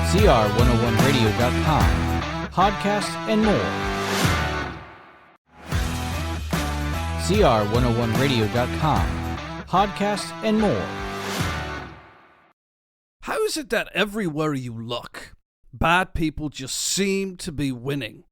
CR101radio.com, podcasts, and more. CR101radio.com, podcasts, and more. How is it that everywhere you look, bad people just seem to be winning?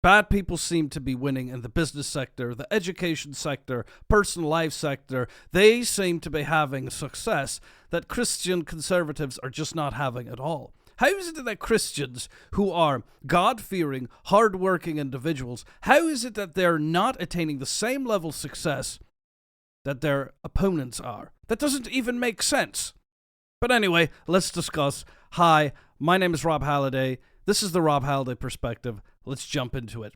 Bad people seem to be winning in the business sector, the education sector, personal life sector. They seem to be having success that Christian conservatives are just not having at all. How is it that Christians who are God-fearing, hard-working individuals, how is it that they're not attaining the same level of success that their opponents are? That doesn't even make sense. But anyway, let's discuss. Hi, my name is Rob Halliday. This is the Rob Halliday Perspective. Let's jump into it.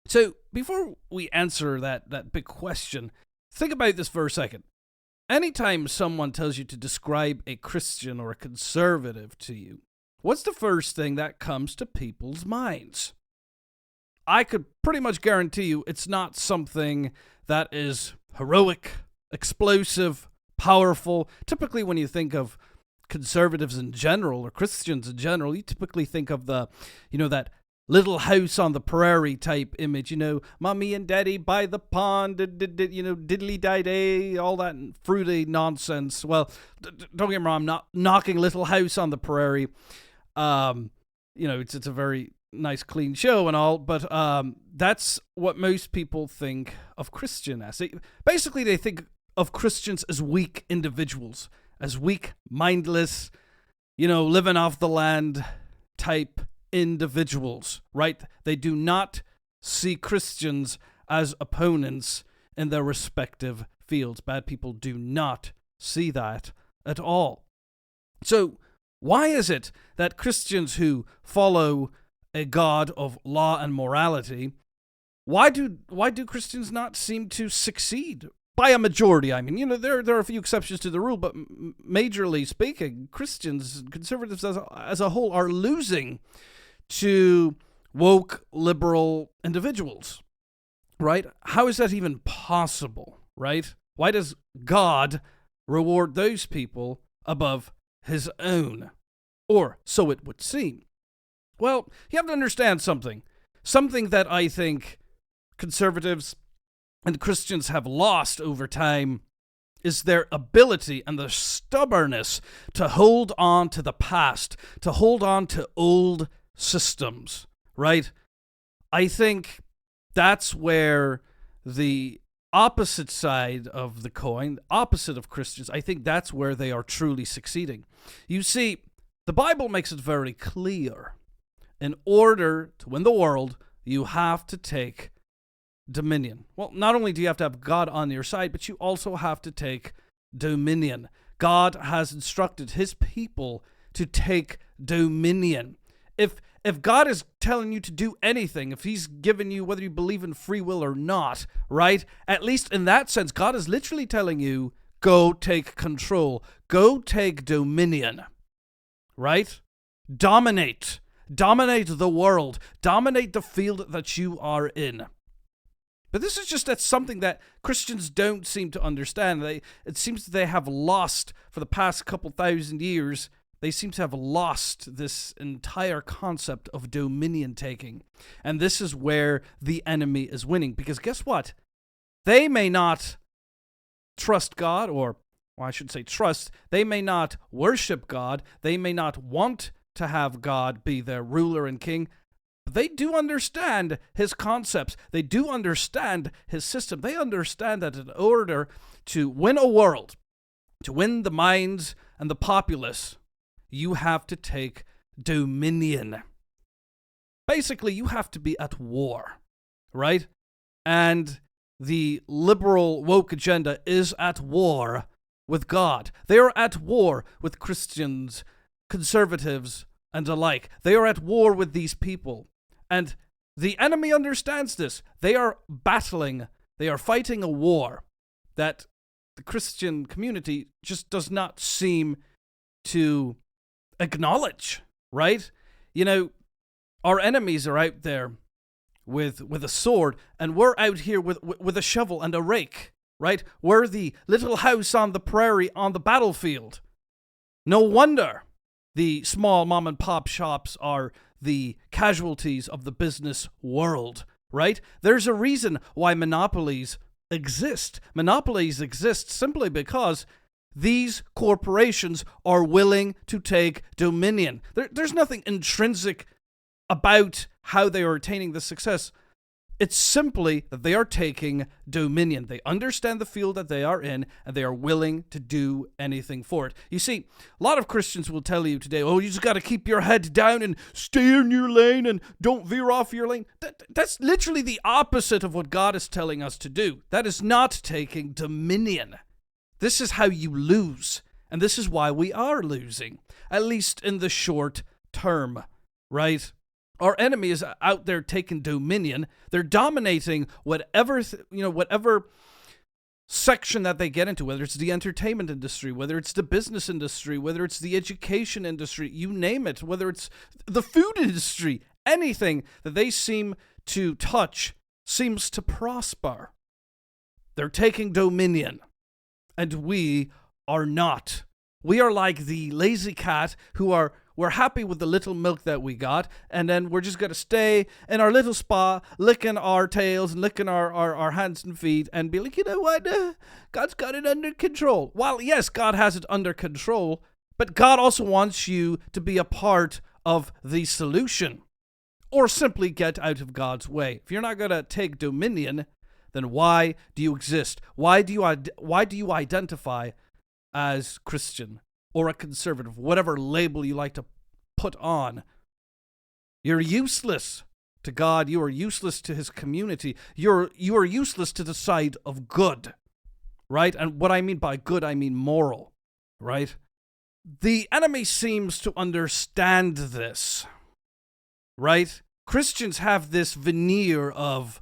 So, before we answer that big question, think about this for a second. Anytime someone tells you to describe a Christian or a conservative to you, what's the first thing that comes to people's minds? I could pretty much guarantee you it's not something that is heroic, explosive, powerful. Typically, when you think of conservatives in general or Christians in general, you typically think of the, that little house on the prairie type image, mommy and daddy by the pond, diddly die day, all that fruity nonsense. Well, don't get me wrong, I'm not knocking Little House on the Prairie. It's a very nice, clean show and all, but that's what most people think of Christian as. Basically, they think of Christians as weak individuals, as weak, mindless, living off the land type individuals, right? They do not see Christians as opponents in their respective fields. Bad people do not see that at all. So, why is it that Christians who follow a God of law and morality, why do Christians not seem to succeed? By a majority, I mean, there are a few exceptions to the rule, but majorly speaking, Christians, conservatives as a whole, are losing to woke liberal individuals, right? How is that even possible, right? Why does God reward those people above his own? Or so it would seem. Well, you have to understand something that I think conservatives and Christians have lost over time is their ability and their stubbornness to hold on to the past, to hold on to old systems, right? I think that's where the opposite side of the coin, opposite of Christians, I think that's where they are truly succeeding. You see, the Bible makes it very clear. In order to win the world, you have to take dominion. Well, not only do you have to have God on your side, but you also have to take dominion. God has instructed his people to take dominion. If God is telling you to do anything, if he's given you, whether you believe in free will or not, right? At least in that sense, God is literally telling you, go take control. Go take dominion, right? Dominate the world. Dominate the field that you are in. But this is just something that Christians don't seem to understand. It seems that they have lost, for the past couple thousand years, they seem to have lost this entire concept of dominion taking. And this is where the enemy is winning. Because guess what? They may not trust God, or I should say trust. They may not worship God. They may not want to have God be their ruler and king. They do understand his concepts. They do understand his system. They understand that in order to win a world, to win the minds and the populace, you have to take dominion. Basically, you have to be at war, right? And the liberal woke agenda is at war with God. They are at war with Christians, conservatives, and alike. They are at war with these people. And the enemy understands this. They are battling, they are fighting a war that the Christian community just does not seem to acknowledge, right? Our enemies are out there with a sword, and we're out here with a shovel and a rake, right? We're the little house on the prairie on the battlefield. No wonder The small mom and pop shops are the casualties of the business world, right? There's a reason why monopolies exist. Monopolies exist simply because these corporations are willing to take dominion. There's nothing intrinsic about how they are attaining this success. It's simply that they are taking dominion. They understand the field that they are in, and they are willing to do anything for it. You see, a lot of Christians will tell you today, oh, you just got to keep your head down and stay in your lane and don't veer off your lane. That's literally the opposite of what God is telling us to do. That is not taking dominion. This is how you lose, and this is why we are losing, at least in the short term, right? Our enemy is out there taking dominion. They're dominating whatever section that they get into, whether it's the entertainment industry, whether it's the business industry, whether it's the education industry, you name it, whether it's the food industry, anything that they seem to touch seems to prosper. They're taking dominion, and we are not. We are like the lazy cat we're happy with the little milk that we got, and then we're just going to stay in our little spa, licking our tails and licking our hands and feet, and be like, you know what, God's got it under control. Well, yes, God has it under control, but God also wants you to be a part of the solution, or simply get out of God's way. If you're not going to take dominion, then why do you exist? Why do you identify as Christian or a conservative, whatever label you like to put on? You're useless to God. You are useless to his community. You are useless to the side of good, right? And what I mean by good, I mean moral, right? The enemy seems to understand this, right? Christians have this veneer of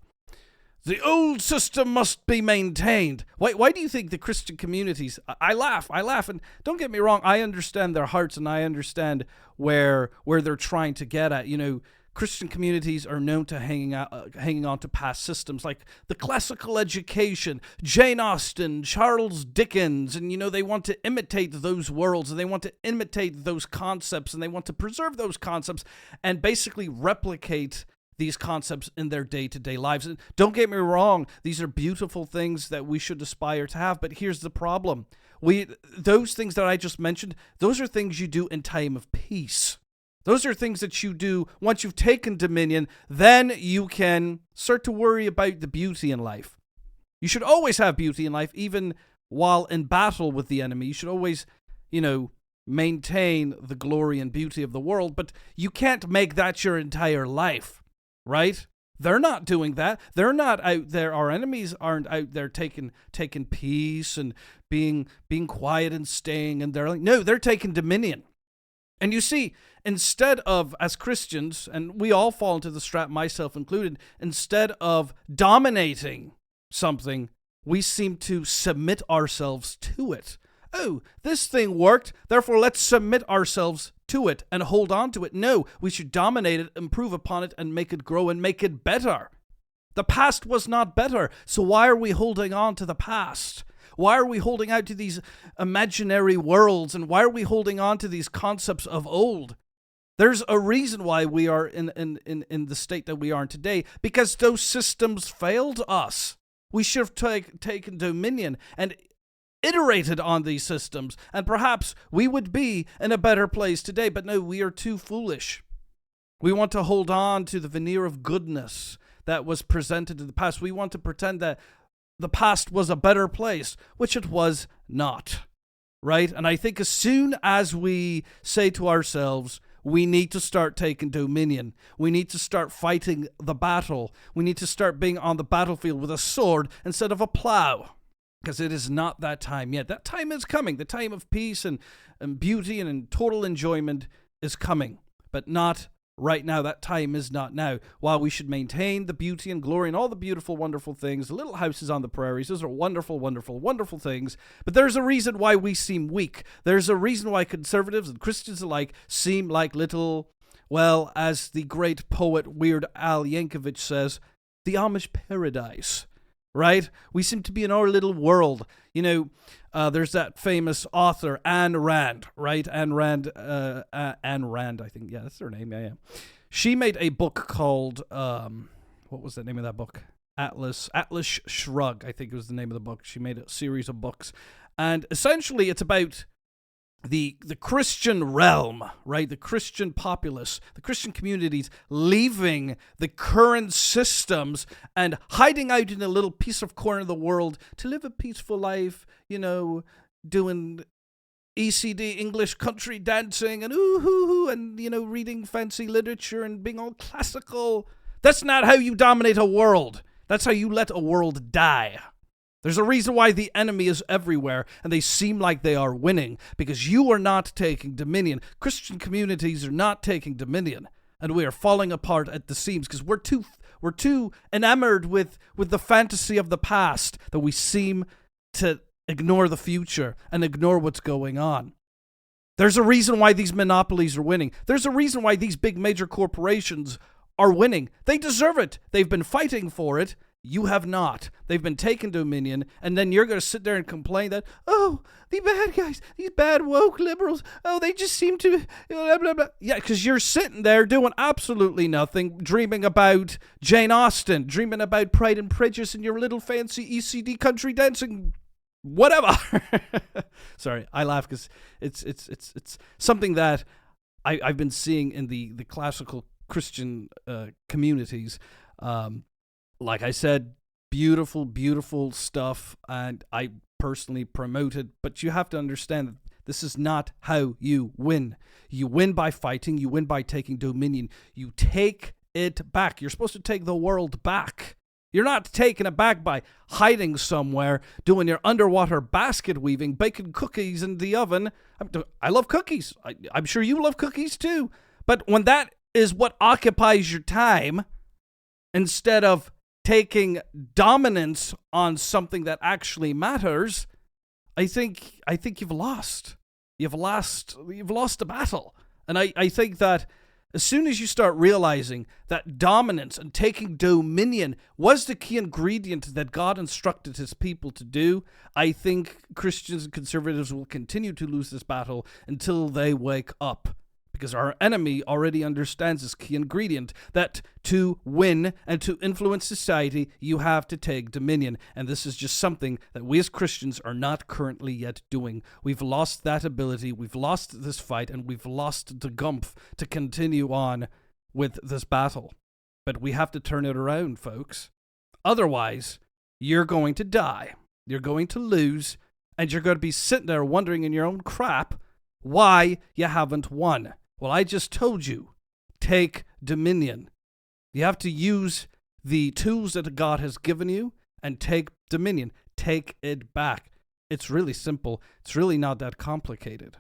the old system must be maintained. Why do you think the Christian communities, I laugh, and don't get me wrong, I understand their hearts and I understand where they're trying to get at. You know, Christian communities are known to hanging on to past systems like the classical education, Jane Austen, Charles Dickens, and, you know, they want to imitate those worlds and they want to imitate those concepts and they want to preserve those concepts and basically replicate these concepts in their day-to-day lives. And don't get me wrong, these are beautiful things that we should aspire to have, but here's the problem. Those things that I just mentioned, those are things you do in time of peace. Those are things that you do once you've taken dominion, then you can start to worry about the beauty in life. You should always have beauty in life, even while in battle with the enemy. You should always, maintain the glory and beauty of the world, but you can't make that your entire life. Right? They're not doing that. They're not out there. Our enemies aren't out there taking peace and being quiet and staying in their lane. No, they're taking dominion. And you see, instead of, as Christians, and we all fall into the trap, myself included, instead of dominating something, we seem to submit ourselves to it. Oh, this thing worked, therefore let's submit ourselves to it and hold on to it. No, we should dominate it, improve upon it, and make it grow and make it better. The past was not better, so why are we holding on to the past? Why are we holding out to these imaginary worlds, and why are we holding on to these concepts of old? There's a reason why we are in the state that we are in today, because those systems failed us. We should have taken dominion and iterated on these systems, and perhaps we would be in a better place today. But no, we are too foolish. We want to hold on to the veneer of goodness that was presented in the past. We want to pretend that the past was a better place, which it was not, right? And I think as soon as we say to ourselves, we need to start taking dominion, we need to start fighting the battle, we need to start being on the battlefield with a sword instead of a plow, because it is not that time yet. That time is coming. The time of peace and beauty and total enjoyment is coming, but not right now. That time is not now. While we should maintain the beauty and glory and all the beautiful, wonderful things, the little houses on the prairies, those are wonderful, wonderful, wonderful things, but there's a reason why we seem weak. There's a reason why conservatives and Christians alike seem like little, well, as the great poet Weird Al Yankovic says, the Amish paradise. right? We seem to be in our little world. There's that famous author, Ayn Rand, right? Ayn Rand, I think. Yeah, that's her name. Yeah. She made a book called, what was the name of that book? Atlas Shrugged, I think was the name of the book. She made a series of books. And essentially it's about the Christian realm, right? The Christian populace, the Christian communities leaving the current systems and hiding out in a little piece of corner of the world to live a peaceful life, doing ECD, English country dancing, and ooh-hoo-hoo, and, reading fancy literature and being all classical. That's not how you dominate a world. That's how you let a world die. There's a reason why the enemy is everywhere, and they seem like they are winning, because you are not taking dominion. Christian communities are not taking dominion, and we are falling apart at the seams because we're too enamored with the fantasy of the past that we seem to ignore the future and ignore what's going on. There's a reason why these monopolies are winning. There's a reason why these big major corporations are winning. They deserve it. They've been fighting for it. You have not. They've been taking dominion, and then you're going to sit there and complain that, oh, the bad guys, these bad woke liberals, oh, they just seem to, blah, blah, blah. Yeah, because you're sitting there doing absolutely nothing, dreaming about Jane Austen, dreaming about Pride and Prejudice and your little fancy ECD country dancing, whatever. Sorry, I laugh because it's something that I've been seeing in the classical Christian communities. Like I said, beautiful, beautiful stuff, and I personally promote it, but you have to understand that this is not how you win. You win by fighting, you win by taking dominion. You take it back. You're supposed to take the world back. You're not taking it back by hiding somewhere, doing your underwater basket weaving, baking cookies in the oven. I love cookies. I'm sure you love cookies too. But when that is what occupies your time, instead of taking dominance on something that actually matters, I think you've lost. You've lost the battle. And I think that as soon as you start realizing that dominance and taking dominion was the key ingredient that God instructed his people to do, I think Christians and conservatives will continue to lose this battle until they wake up. Because our enemy already understands this key ingredient, that to win and to influence society, you have to take dominion. And this is just something that we as Christians are not currently yet doing. We've lost that ability, we've lost this fight, and we've lost the gumph to continue on with this battle. But we have to turn it around, folks. Otherwise, you're going to die. You're going to lose, and you're going to be sitting there wondering in your own crap why you haven't won. Well, I just told you, take dominion. You have to use the tools that God has given you and take dominion. Take it back. It's really simple. It's really not that complicated.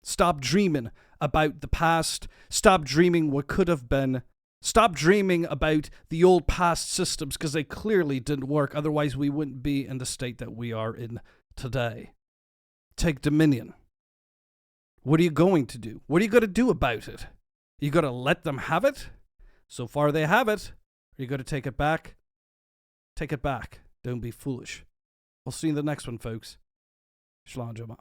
Stop dreaming about the past. Stop dreaming what could have been. Stop dreaming about the old past systems because they clearly didn't work. Otherwise, we wouldn't be in the state that we are in today. Take dominion. What are you going to do? What are you going to do about it? You got to let them have it? So far they have it. Are you going to take it back? Take it back. Don't be foolish. We'll see you in the next one, folks. Shalom Jama.